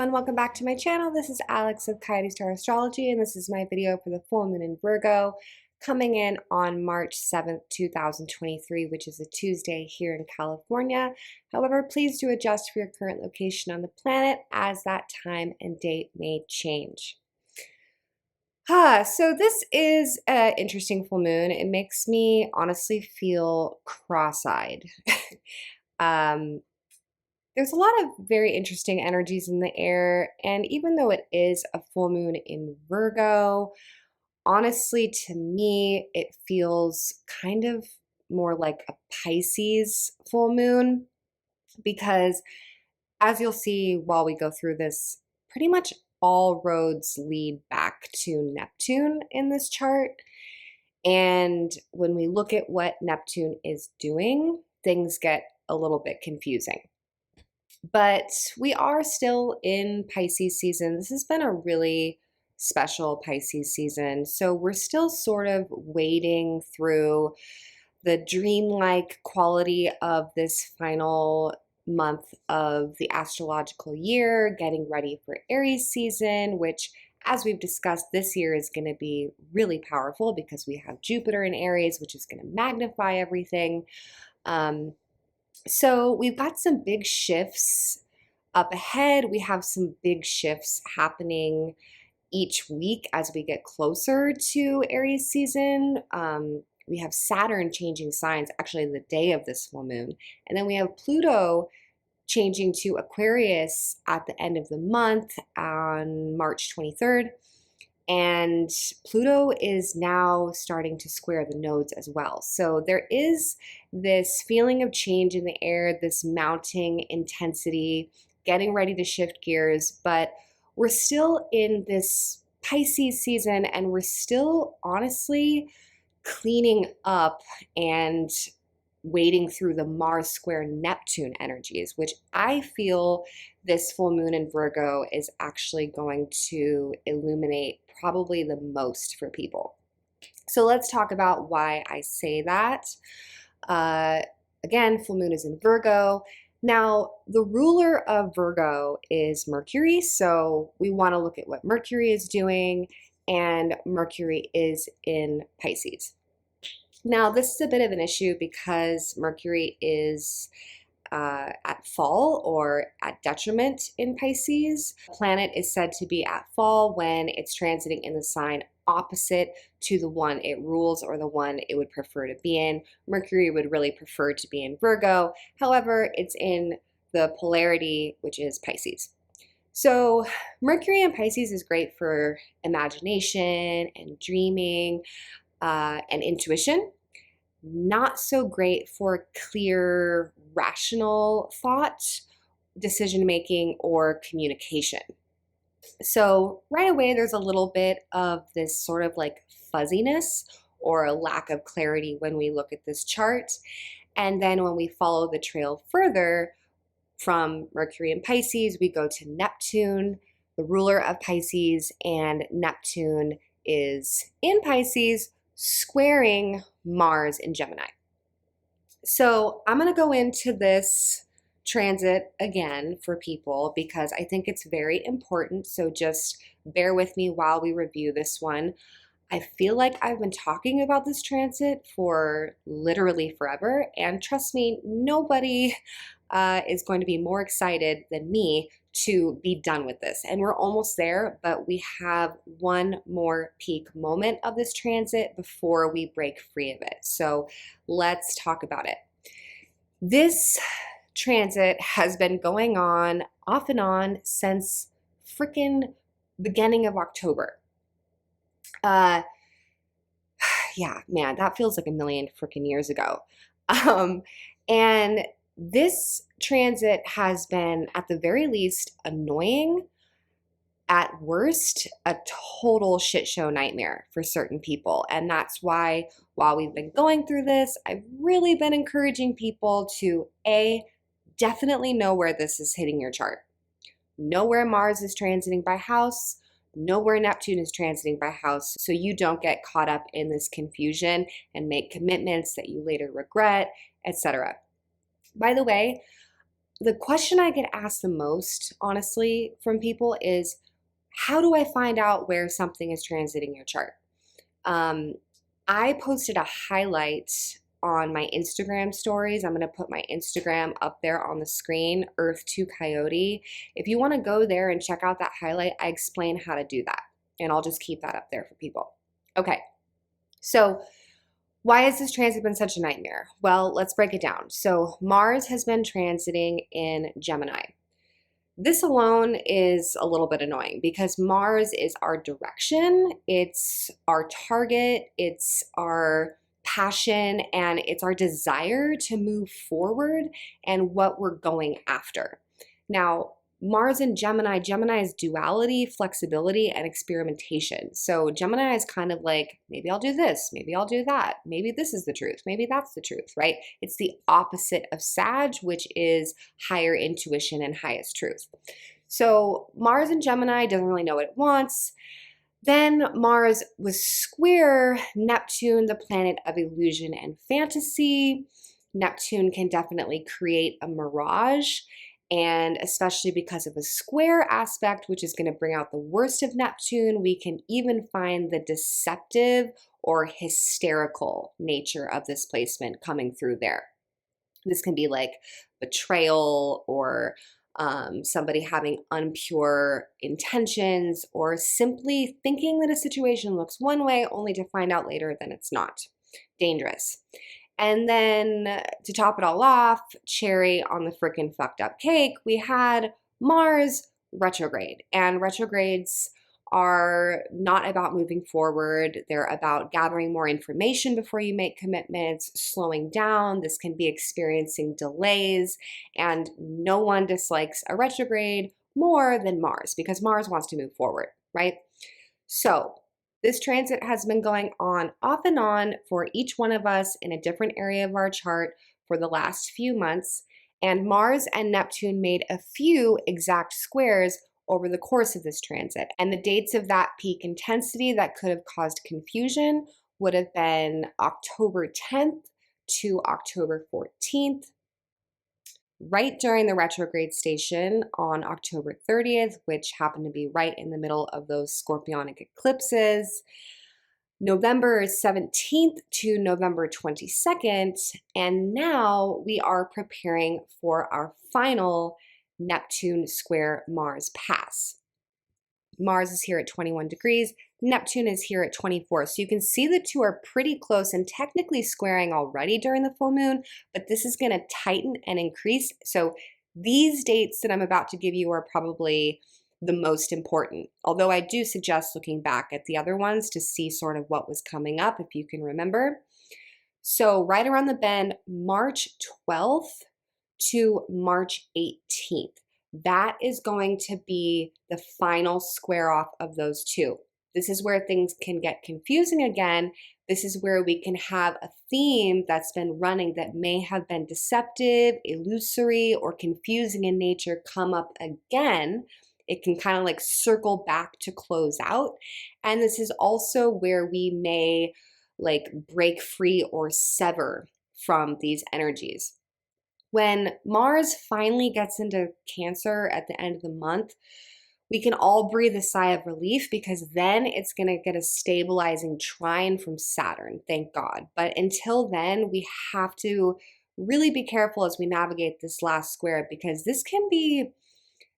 everyone, welcome back to my channel. This is Alex of Coyote Star Astrology, and this is my video for the full moon in Virgo coming in on March 7th, 2023, which is a Tuesday here in California. However, please do adjust for your current location on the planet as that time and date may change. So this is an interesting full moon. It makes me honestly feel cross-eyed. There's a lot of very interesting energies in the air, and even though it is a full moon in Virgo, honestly, to me, it feels kind of more like a Pisces full moon because, as you'll see while we go through this, pretty much all roads lead back to Neptune in this chart. And when we look at what Neptune is doing, things get a little bit confusing. But we are still in Pisces season. This has been a really special Pisces season. So we're still sort of wading through the dreamlike quality of this final month of the astrological year, getting ready for Aries season, which, as we've discussed, this year is going to be really powerful because we have Jupiter in Aries, which is going to magnify everything. So we've got some big shifts up ahead. We have some big shifts happening each week as we get closer to Aries season. We have Saturn changing signs actually the day of this full moon. And then we have Pluto changing to Aquarius at the end of the month on March 23rd. And Pluto is now starting to square the nodes as well. So there is this feeling of change in the air, this mounting intensity, getting ready to shift gears, but we're still in this Pisces season and we're still honestly cleaning up and wading through the Mars square Neptune energies, which I feel this full moon in Virgo is actually going to illuminate probably the most for people. So let's talk about why I say that. Again, full moon is in Virgo. Now, the ruler of Virgo is Mercury, so we want to look at what Mercury is doing, and Mercury is in Pisces. Now, this is a bit of an issue because Mercury is at fall or at detriment in Pisces. The planet is said to be at fall when it's transiting in the sign opposite to the one it rules or the one it would prefer to be in. Mercury would really prefer to be in Virgo. However, it's in the polarity, which is Pisces. So Mercury in Pisces is great for imagination and dreaming and intuition. Not so great for clear, rational thought, decision making, or communication. So right away, there's a little bit of this sort of like fuzziness or a lack of clarity when we look at this chart. And then when we follow the trail further from Mercury in Pisces, we go to Neptune, the ruler of Pisces, and Neptune is in Pisces, squaring Mars in Gemini. So I'm going to go into this transit again for people because I think it's very important. So just bear with me while we review this one. I feel like I've been talking about this transit for literally forever. And trust me, nobody is going to be more excited than me to be done with this. And we're almost there, but we have one more peak moment of this transit before we break free of it. So let's talk about it. This transit has been going on off and on since frickin' beginning of October. Yeah, man, that feels like a million frickin' years ago. And this transit has been, at the very least, annoying, at worst, a total shit show nightmare for certain people. And that's why, while we've been going through this, I've really been encouraging people to, A, definitely know where this is hitting your chart. Know where Mars is transiting by house, know where Neptune is transiting by house, so you don't get caught up in this confusion and make commitments that you later regret, etc. By the way, the question I get asked the most, honestly, from people is, how do I find out where something is transiting your chart? Um, I posted a highlight on my Instagram stories. I'm going to put my Instagram up there on the screen, Earth to Coyote. If you want to go there and check out that highlight, I explain how to do that. And I'll just keep that up there for people. Okay, so why has this transit been such a nightmare? Well, let's break it down. So Mars has been transiting in Gemini. This alone is a little bit annoying because Mars is our direction, it's our target, it's our passion, and it's our desire to move forward and what we're going after. Now, Mars in Gemini, Gemini is duality, flexibility, and experimentation. So Gemini is kind of like, maybe I'll do this, maybe I'll do that, maybe this is the truth, maybe that's the truth, right? It's the opposite of Sag, which is higher intuition and highest truth. So Mars in Gemini doesn't really know what it wants. Then Mars was square Neptune, the planet of illusion and fantasy. Neptune can definitely create a mirage, and especially because of a square aspect, which is going to bring out the worst of Neptune, we can even find the deceptive or hysterical nature of this placement coming through there. This can be like betrayal or somebody having unpure intentions, or simply thinking that a situation looks one way only to find out later that it's not. Dangerous. And then to top it all off, cherry on the freaking fucked up cake, we had Mars retrograde. And retrogrades are not about moving forward. They're about gathering more information before you make commitments, slowing down. This can be experiencing delays, and no one dislikes a retrograde more than Mars because Mars wants to move forward, right? So this transit has been going on off and on for each one of us in a different area of our chart for the last few months, and Mars and Neptune made a few exact squares over the course of this transit. And the dates of that peak intensity that could have caused confusion would have been October 10th to October 14th, right during the retrograde station on October 30th, which happened to be right in the middle of those scorpionic eclipses. November 17th to November 22nd, and now we are preparing for our final Neptune square Mars pass. Mars is here at 21 degrees, Neptune is here at 24. So you can see the two are pretty close and technically squaring already during the full moon, but this is going to tighten and increase. So these dates that I'm about to give you are probably the most important. Although I do suggest looking back at the other ones to see sort of what was coming up, if you can remember. So right around the bend, March 12th to March 18th. That is going to be the final square off of those two. This is where things can get confusing again. This is where we can have a theme that's been running that may have been deceptive, illusory, or confusing in nature come up again. It can kind of like circle back to close out. And this is also where we may like break free or sever from these energies. When Mars finally gets into Cancer at the end of the month, we can all breathe a sigh of relief because then it's going to get a stabilizing trine from Saturn, thank God. But until then, we have to really be careful as we navigate this last square because this can be,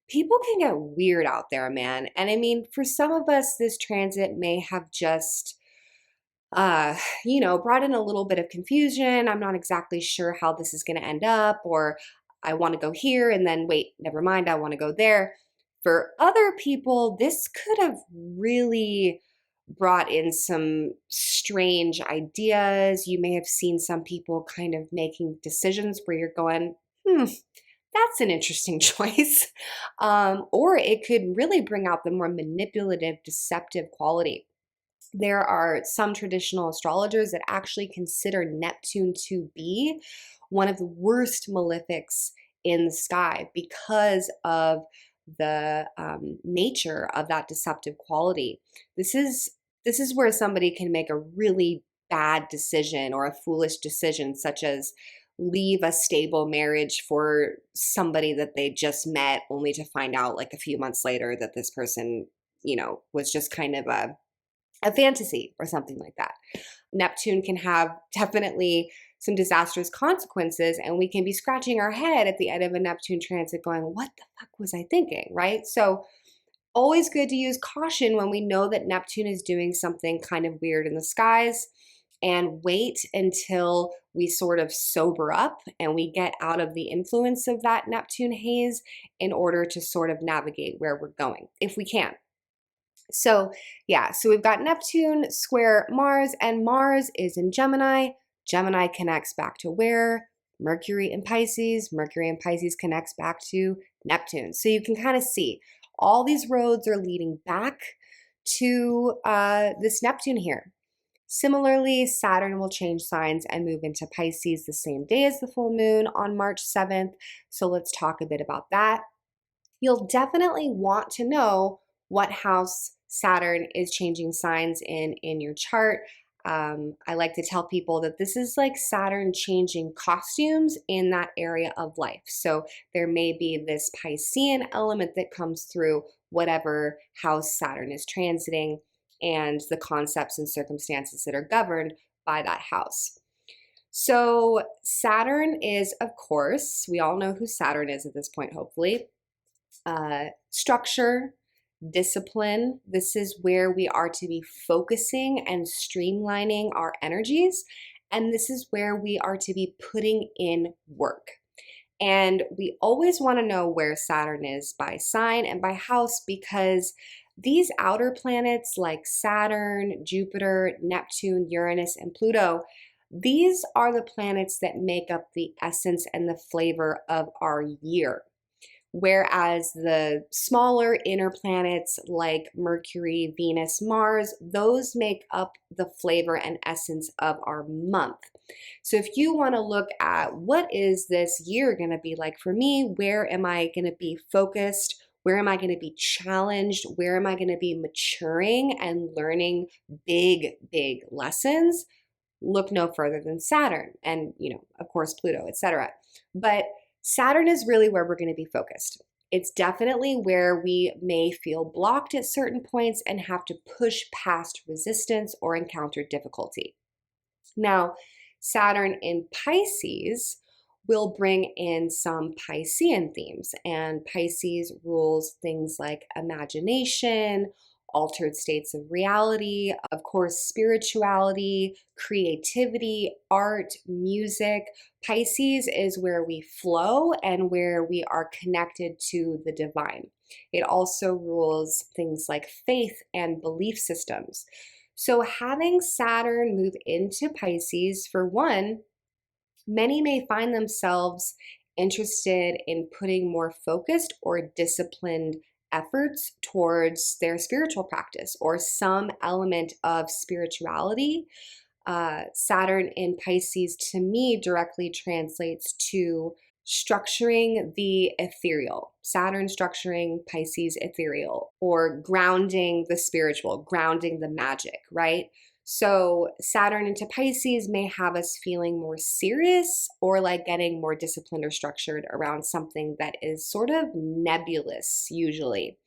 people can get weird out there, man. And I mean, for some of us, this transit may have just brought in a little bit of confusion. I'm not exactly sure how this is going to end up, or I want to go here and then wait, never mind, I want to go there. For other people, this could have really brought in some strange ideas. You may have seen some people kind of making decisions where you're going, that's an interesting choice. Or it could really bring out the more manipulative, deceptive quality. There are some traditional astrologers that actually consider Neptune to be one of the worst malefics in the sky because of the nature of that deceptive quality. This is where somebody can make a really bad decision or a foolish decision, such as leave a stable marriage for somebody that they just met only to find out like a few months later that this person, was just kind of a fantasy or something like that. Neptune can have definitely some disastrous consequences, and we can be scratching our head at the end of a Neptune transit going, what the fuck was I thinking, right? So always good to use caution when we know that Neptune is doing something kind of weird in the skies, and wait until we sort of sober up and we get out of the influence of that Neptune haze in order to sort of navigate where we're going, if we can. So yeah, so we've got Neptune square Mars, and Mars is in Gemini. Gemini connects back to where? Mercury in Pisces. Mercury in Pisces connects back to Neptune. So you can kind of see all these roads are leading back to this Neptune here. Similarly, Saturn will change signs and move into Pisces the same day as the full moon on March 7th. So let's talk a bit about that. You'll definitely want to know what house Saturn is changing signs in your chart. I like to tell people that this is like Saturn changing costumes in that area of life. So there may be this Piscean element that comes through whatever house Saturn is transiting and the concepts and circumstances that are governed by that house. So Saturn is, of course, we all know who Saturn is at this point, hopefully. Structure, discipline. This is where we are to be focusing and streamlining our energies. And this is where we are to be putting in work. And we always want to know where Saturn is by sign and by house, because these outer planets like Saturn, Jupiter, Neptune, Uranus, and Pluto, these are the planets that make up the essence and the flavor of our year. Whereas the smaller inner planets like Mercury, Venus, Mars, those make up the flavor and essence of our month. So if you want to look at what is this year going to be like for me, where am I going to be focused? Where am I going to be challenged? Where am I going to be maturing and learning big, big lessons? Look no further than Saturn and, of course, Pluto, etc. But Saturn is really where we're going to be focused. It's definitely where we may feel blocked at certain points and have to push past resistance or encounter difficulty. Now, Saturn in Pisces will bring in some Piscean themes, and Pisces rules things like imagination, altered states of reality, of course, spirituality, creativity, art, music. Pisces is where we flow and where we are connected to the divine. It also rules things like faith and belief systems. So having Saturn move into Pisces, for one, many may find themselves interested in putting more focused or disciplined efforts towards their spiritual practice or some element of spirituality. Saturn in Pisces to me directly translates to structuring the ethereal. Saturn structuring Pisces ethereal, or grounding the spiritual, grounding the magic, right? So Saturn into Pisces may have us feeling more serious or like getting more disciplined or structured around something that is sort of nebulous usually.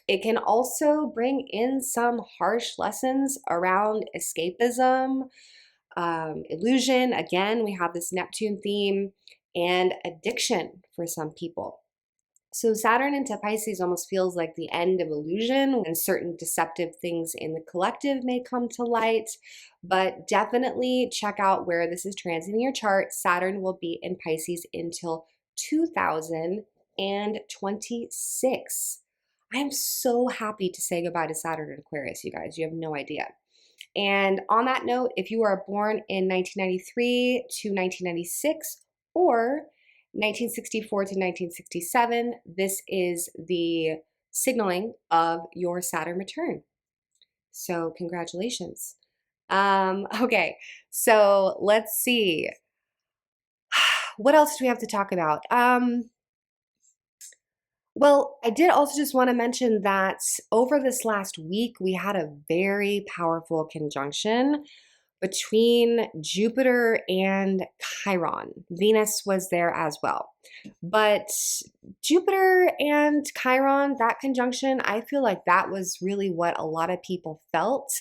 It can also bring in some harsh lessons around escapism, illusion. Again, we have this Neptune theme, and addiction for some people. So Saturn into Pisces almost feels like the end of illusion, when certain deceptive things in the collective may come to light. But definitely check out where this is transiting your chart. Saturn will be in Pisces until 2026. I am so happy to say goodbye to Saturn in Aquarius, you guys. You have no idea. And on that note, if you are born in 1993 to 1996 or 1964 to 1967, this is the signaling of your Saturn return. So congratulations. Okay, so let's see. What else do we have to talk about? Well, I did also just want to mention that over this last week, we had a very powerful conjunction between Jupiter and Chiron. Venus was there as well. But Jupiter and Chiron, that conjunction, I feel like that was really what a lot of people felt.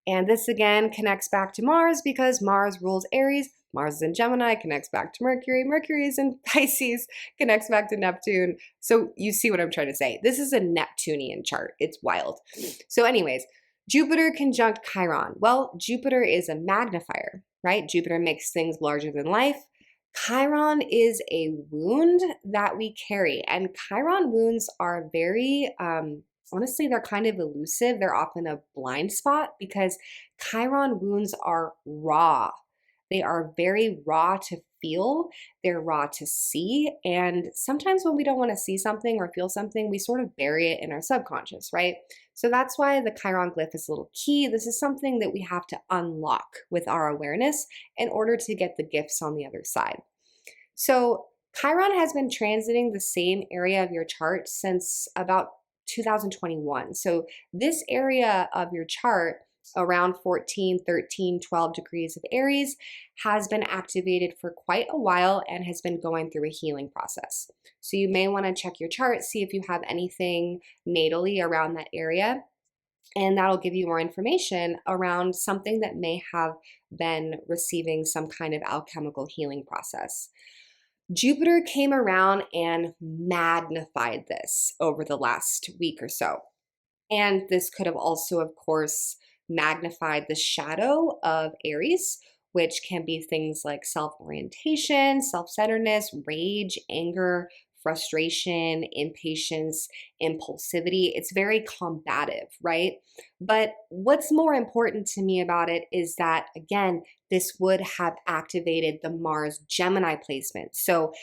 And this again connects back to Mars because Mars rules Aries. Mars is in Gemini, connects back to Mercury. Mercury is in Pisces, connects back to Neptune. So you see what I'm trying to say. This is a Neptunian chart. It's wild. So anyways, Jupiter conjunct Chiron. Well, Jupiter is a magnifier, right? Jupiter makes things larger than life. Chiron is a wound that we carry, and Chiron wounds are very, honestly, they're kind of elusive. They're often a blind spot because Chiron wounds are raw. They are very raw to feel, they're raw to see. And sometimes when we don't want to see something or feel something, we sort of bury it in our subconscious, right? So that's why the Chiron glyph is a little key. This is something that we have to unlock with our awareness in order to get the gifts on the other side. So Chiron has been transiting the same area of your chart since about 2021. So this area of your chart around 14, 13, 12 degrees of Aries has been activated for quite a while and has been going through a healing process. So you may want to check your chart, see if you have anything natally around that area, and that'll give you more information around something that may have been receiving some kind of alchemical healing process. Jupiter came around and magnified this over the last week or so. And this could have also, of course, magnified the shadow of Aries, which can be things like self-orientation, self-centeredness, rage, anger, frustration, impatience, impulsivity. It's very combative, right? But what's more important to me about it is that, again, this would have activated the Mars Gemini placement. So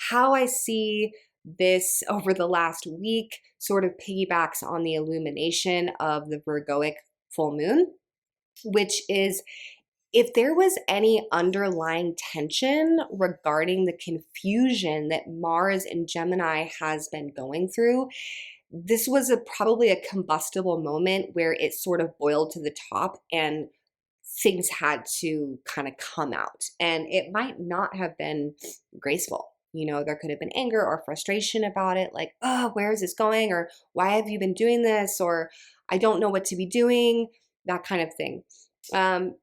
how I see this over the last week sort of piggybacks on the illumination of the Virgoic full moon, which is if there was any underlying tension regarding the confusion that Mars in Gemini has been going through, this was probably a combustible moment where it sort of boiled to the top and things had to kind of come out. And it might not have been graceful. You know, there could have been anger or frustration about it, like, oh, where is this going? Or why have you been doing this? Or I don't know what to be doing, that kind of thing.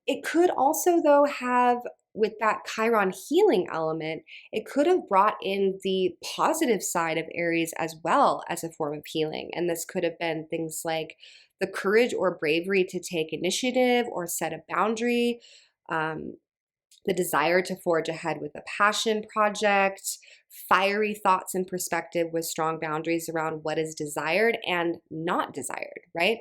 It could also, though, have with that Chiron healing element, it could have brought in the positive side of Aries as well as a form of healing. And this could have been things like the courage or bravery to take initiative or set a boundary, the desire to forge ahead with a passion project, fiery thoughts and perspective with strong boundaries around what is desired and not desired, right?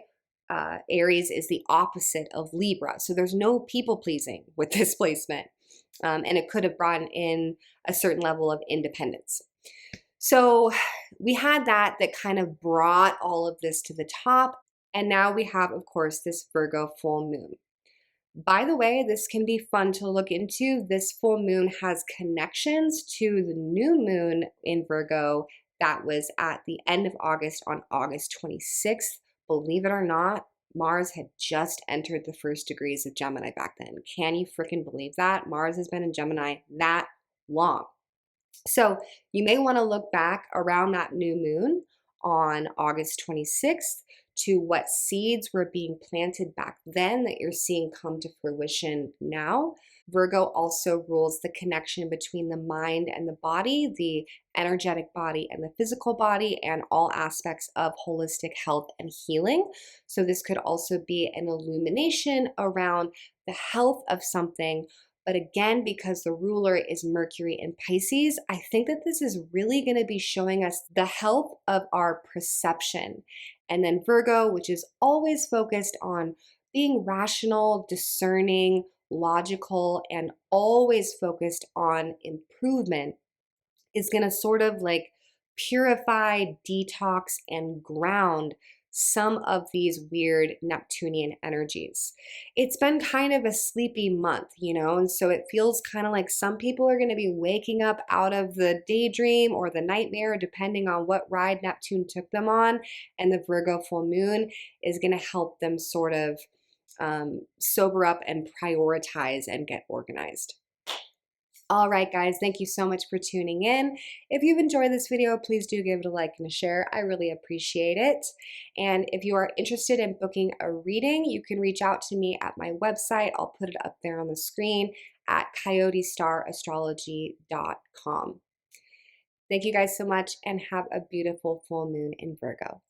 Aries is the opposite of Libra. So there's no people pleasing with this placement. And it could have brought in a certain level of independence. So we had that kind of brought all of this to the top. And now we have, of course, this Virgo full moon. By the way, this can be fun to look into. This full moon has connections to the new moon in Virgo that was at the end of August on August 26th. Believe it or not, Mars had just entered the first degrees of Gemini back then. Can you freaking believe that? Mars has been in Gemini that long. So you may want to look back around that new moon on August 26th to what seeds were being planted back then that you're seeing come to fruition now. Virgo also rules the connection between the mind and the body, the energetic body and the physical body, and all aspects of holistic health and healing. So this could also be an illumination around the health of something. But again, because the ruler is Mercury in Pisces, I think that this is really going to be showing us the health of our perception. And then Virgo, which is always focused on being rational, discerning, logical, and always focused on improvement, is going to sort of like purify, detox, and ground some of these weird Neptunian energies. It's been kind of a sleepy month, you know, and so it feels kind of like some people are going to be waking up out of the daydream or the nightmare, depending on what ride Neptune took them on. And the Virgo full moon is going to help them sort of sober up and prioritize and get organized. All right, guys, thank you so much for tuning in. If you've enjoyed this video, please do give it a like and a share. I really appreciate it. And if you are interested in booking a reading, you can reach out to me at my website. I'll put it up there on the screen at coyotestarastrology.com. Thank you guys so much and have a beautiful full moon in Virgo.